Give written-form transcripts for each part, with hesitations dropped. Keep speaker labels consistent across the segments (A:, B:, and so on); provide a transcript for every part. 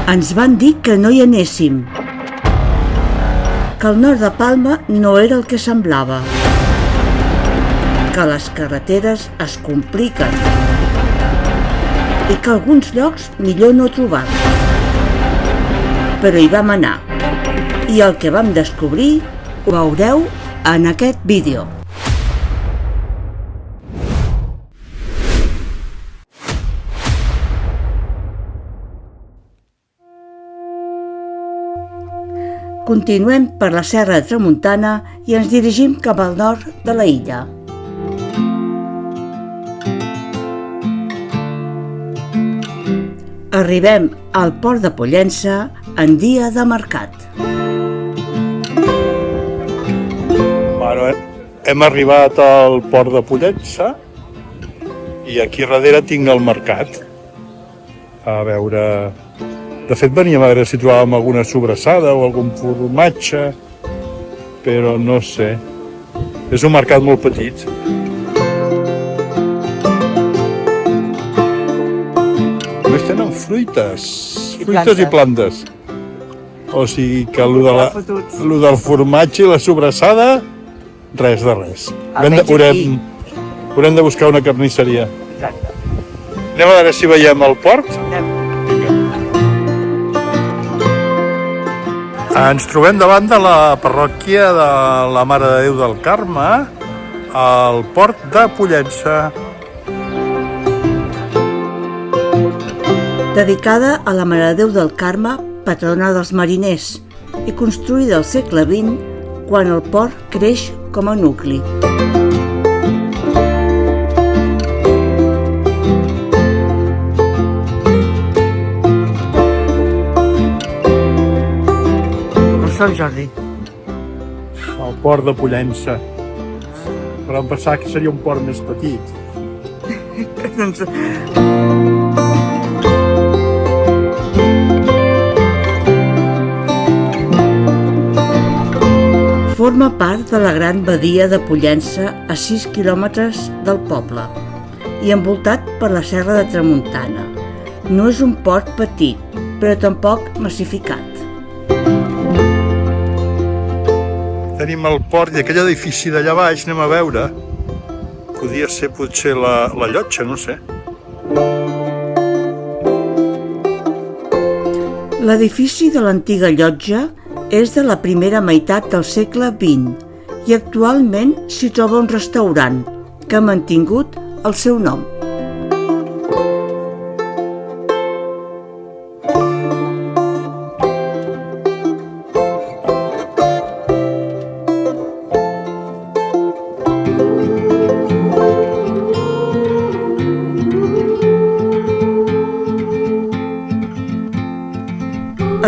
A: Ens van dir que no hi anéssim, que el nord de Palma no era el que semblava, que les carreteres es compliquen i que alguns llocs millor no trobar. Però hi vam anar i el que vam descobrir ho veureu en aquest vídeo. Continuem per la Serra de Tramuntana i ens dirigim cap al nord de la illa. Arribem al port de Pollença en dia de mercat.
B: Bueno, hem arribat al port de Pollença i aquí darrere tinc el mercat. A veure... De fet, veníem a veure si trobàvem alguna sobrassada o algun formatge, però no sé. És un mercat molt petit. Només tenen fruites i plantes. O sigui que el del formatge i la sobrassada, res de res. Haurem de buscar una carnisseria.
A: Exacte.
B: Anem a veure si veiem el port. Ens trobem davant de la parròquia de la Mare de Déu del Carme, al port de Pollença.
A: Dedicada a la Mare de Déu del Carme, patrona dels mariners, i construïda al segle XX, quan el port creix com a nucli. El Jordi.
B: El port de Pollença. Però em pensava que seria un port més petit.
A: Forma part de la gran badia de Pollença a 6 quilòmetres del poble i envoltat per la Serra de Tramuntana. No és un port petit, però tampoc massificat.
B: Tenim el port i aquell edifici d'allà baix, anem a veure. Podria ser potser la llotja, no sé.
A: L'edifici de l'antiga llotja és de la primera meitat del segle XX i actualment s'hi troba un restaurant que ha mantingut el seu nom.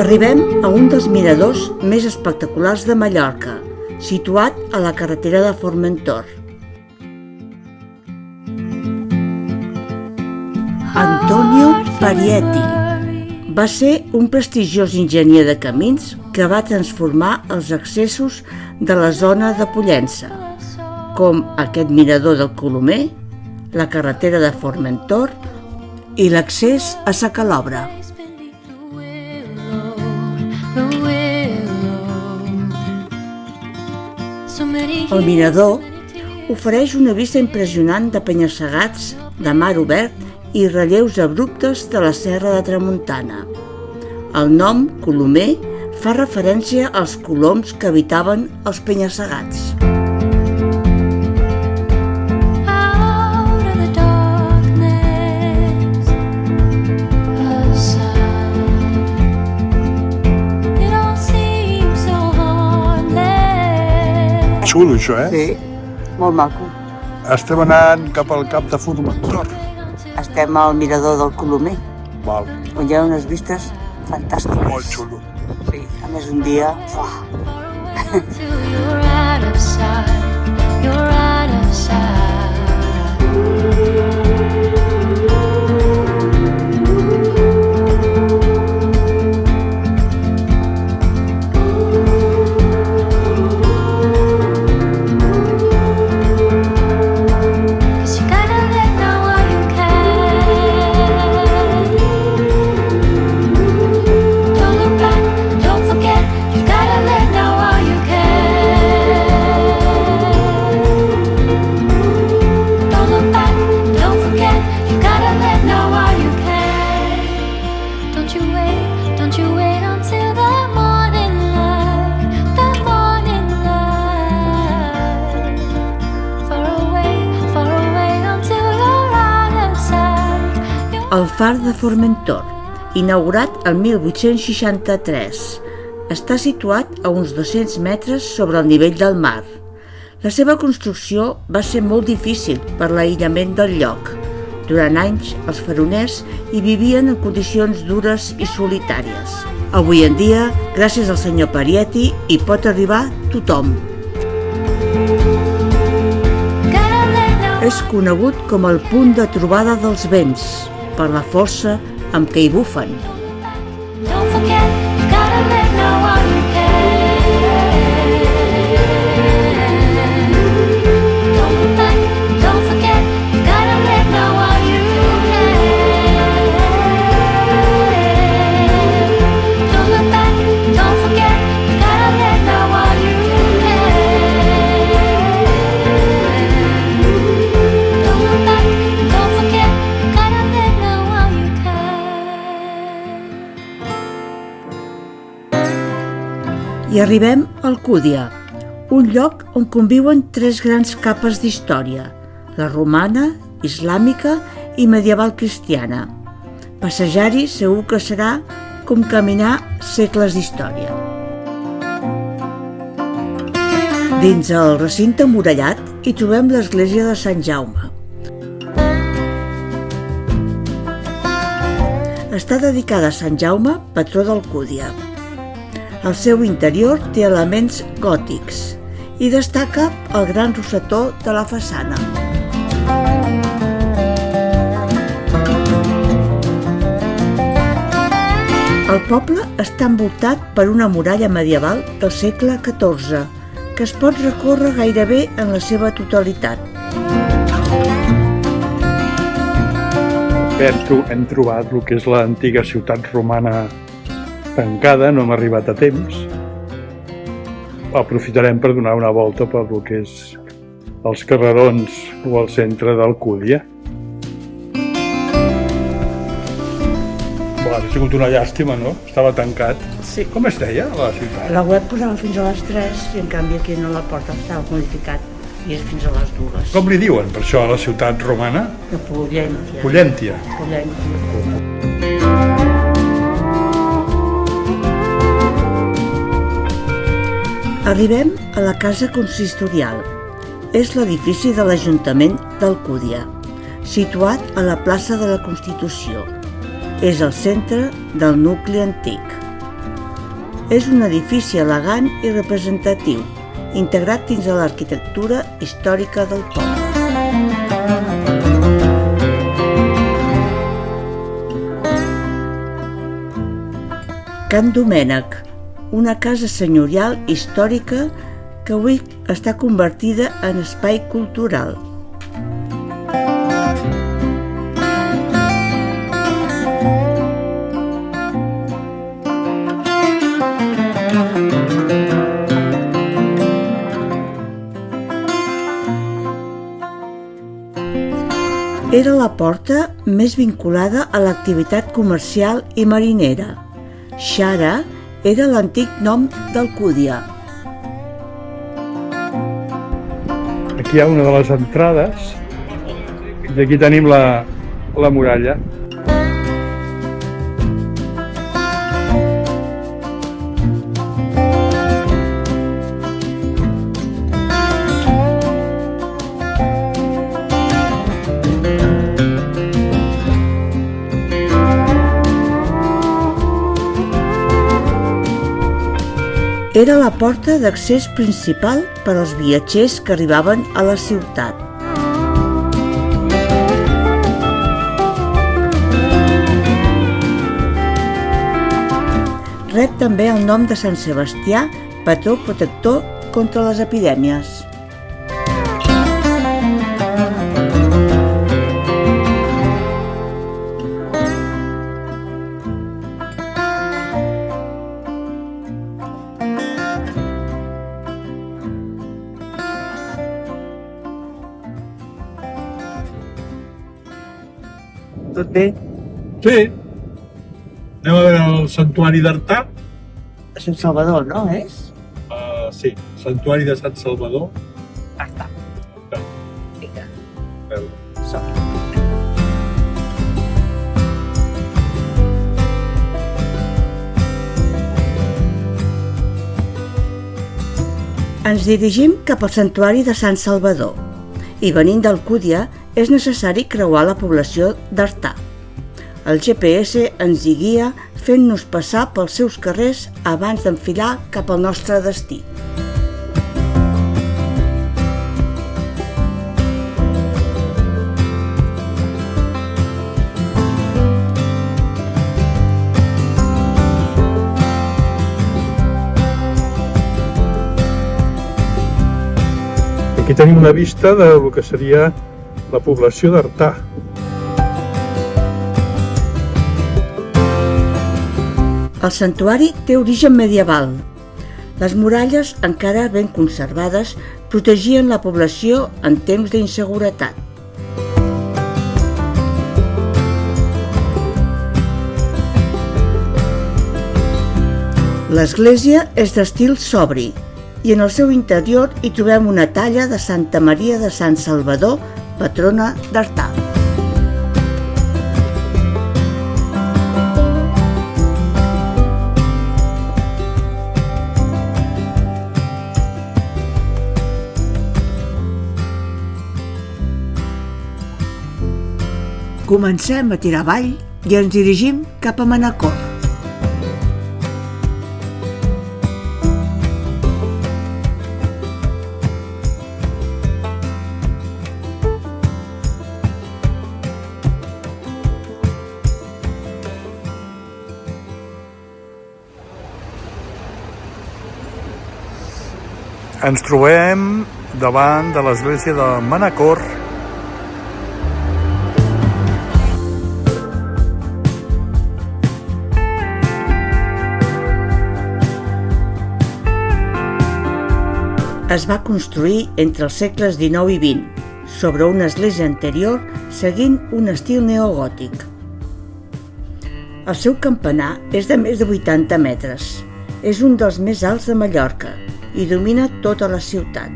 A: Arribem a un dels miradors més espectaculars de Mallorca, situat a la carretera de Formentor. Antonio Parietti va ser un prestigiós enginyer de camins que va transformar els accessos de la zona de Pollença, com aquest mirador del Colomer, la carretera de Formentor i l'accés a Sa Calobra. El mirador ofereix una vista impressionant de penya-segats, de mar obert i relleus abruptes de la Serra de Tramuntana. El nom, Colomer, fa referència als coloms que habitaven els penya-segats.
B: Xulo, això,
C: Sí, molt maco.
B: Estem anant cap al cap de Formentor.
C: Estem al mirador del Colomer,
B: Val,
C: on hi ha unes vistes fantàstiques.
B: molt xulo.
C: Sí, a més un dia...
A: el far de Formentor, inaugurat el 1863. Està situat a uns 200 metres sobre el nivell del mar. La seva construcció va ser molt difícil per l'aïllament del lloc. Durant anys, els faroners hi vivien en condicions dures i solitàries. Avui en dia, gràcies al senyor Parietti, hi pot arribar tothom. És conegut com el punt de trobada dels vents, per la força amb què hi bufen. I arribem a Alcúdia, un lloc on conviuen tres grans capes d'història, la romana, islàmica i medieval cristiana. Passejar-hi segur que serà com caminar segles d'història. Dins el recinte emmurallat hi trobem l'església de Sant Jaume. Està dedicada a Sant Jaume, patró d'Alcúdia. El seu interior té elements gòtics i destaca el gran rosetó de la façana. El poble està envoltat per una muralla medieval del segle XIV que es pot recórrer gairebé en la seva totalitat.
B: Hem trobat el que és l'antiga ciutat romana tancada, no hem arribat a temps. Aprofitarem per donar una volta per el que és els carrerons o el centre d'Alcúdia. Ha sigut una llàstima, no? Estava tancat.
A: Sí.
B: Com es deia la ciutat?
A: La web posava fins a les 3 i en canvi aquí no la porta, estava modificat i és fins a les 2.
B: Com li diuen per això a la ciutat romana?
A: De Pollentia.
B: Pollentia.
A: Arribem a la casa consistorial. És l'edifici de l'Ajuntament d'Alcúdia, situat a la plaça de la Constitució. És el centre del nucli antic. És un edifici elegant i representatiu, integrat dins de l'arquitectura històrica del poble. Can Domènec, una casa senyorial històrica que avui està convertida en espai cultural. Era la porta més vinculada a l'activitat comercial i marinera. Xara era l'antic nom d'Alcúdia.
B: Aquí hi ha una de les entrades i aquí tenim la muralla.
A: Era la porta d'accés principal per als viatgers que arribaven a la ciutat. Rep també el nom de Sant Sebastià, patró protector contra les epidèmies.
C: Tot bé?
B: Sí. Anem a veure el Santuari d'Artà.
C: Sant Salvador, no és?
B: Sí, Santuari de Sant Salvador.
C: Artà. Vinga,
B: Veure.
C: som-hi.
A: Ens dirigim cap al santuari de Sant Salvador i venint d'Alcúdia és necessari creuar la població d'Artà. El GPS ens hi guia fent-nos passar pels seus carrers abans d'enfilar cap al nostre destí.
B: Aquí tenim una vista del que seria la població d'Artà.
A: El santuari té origen medieval. Les muralles, encara ben conservades, protegien la població en temps d'inseguretat. L'església és d'estil sobri i en el seu interior hi trobem una talla de Santa Maria de Sant Salvador, patrona d'Artà. Comencem a tirar avall i ens dirigim cap a Manacor.
B: Ens trobem davant de l'església de Manacor. Es va construir entre els segles XIX i XX, sobre una església anterior seguint un estil neogòtic. El seu campanar és de més de 80 metres. És un dels més alts de Mallorca i domina tota la ciutat.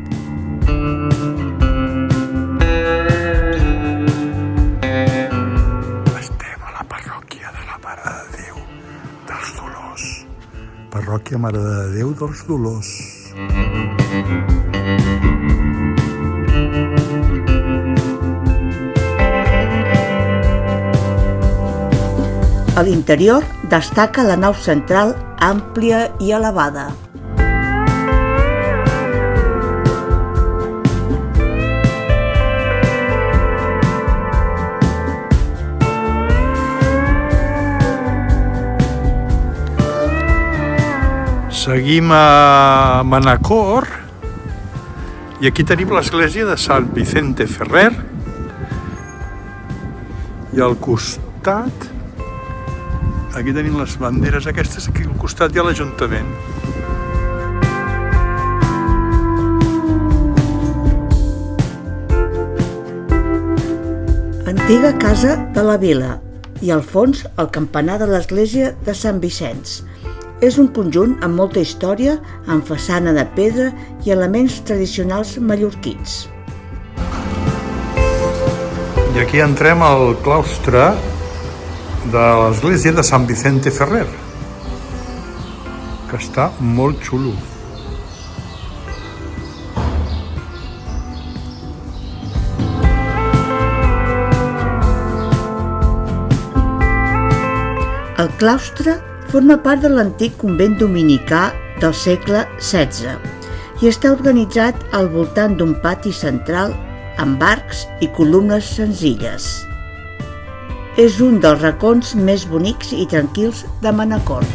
B: Estem a la parròquia de la Mare de Déu dels Dolors. Parròquia Mare de Déu dels Dolors. A l'interior destaca la nau central àmplia i elevada. Seguim a Manacor i aquí tenim l'església de Sant Vicente Ferrer i al costat aquí tenim les banderes aquestes, aquí al costat hi ha l'Ajuntament.
A: Antiga casa de la vila i al fons el campanar de l'església de Sant Vicenç. És un conjunt amb molta història, amb façana de pedra i elements tradicionals mallorquins.
B: I aquí entrem al claustre de l'església de Sant Vicente Ferrer, que està molt xulo.
A: El claustre forma part de l'antic convent dominicà del segle XVI i està organitzat al voltant d'un pati central amb arcs i columnes senzilles. És un dels racons més bonics i tranquils de Manacor.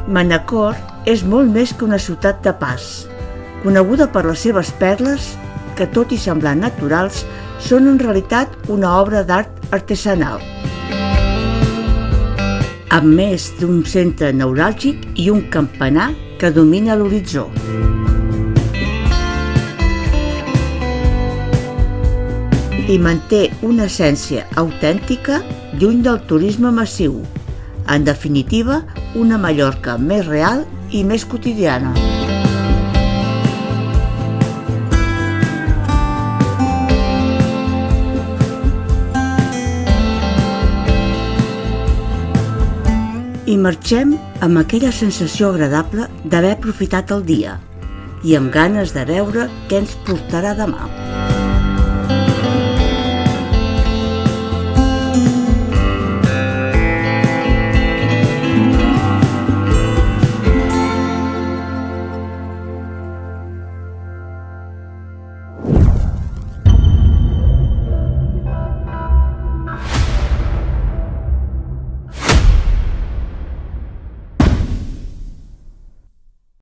A: Manacor és molt més que una ciutat de pas, coneguda per les seves perles que, tot i semblar naturals, són en realitat una obra d'art artesanal. Amb més d'un centre neuràlgic i un campanar que domina l'horitzó. I manté una essència autèntica lluny del turisme massiu. En definitiva, una Mallorca més real i més quotidiana. i marxem amb aquella sensació agradable d'haver aprofitat el dia i amb ganes de veure què ens portarà demà.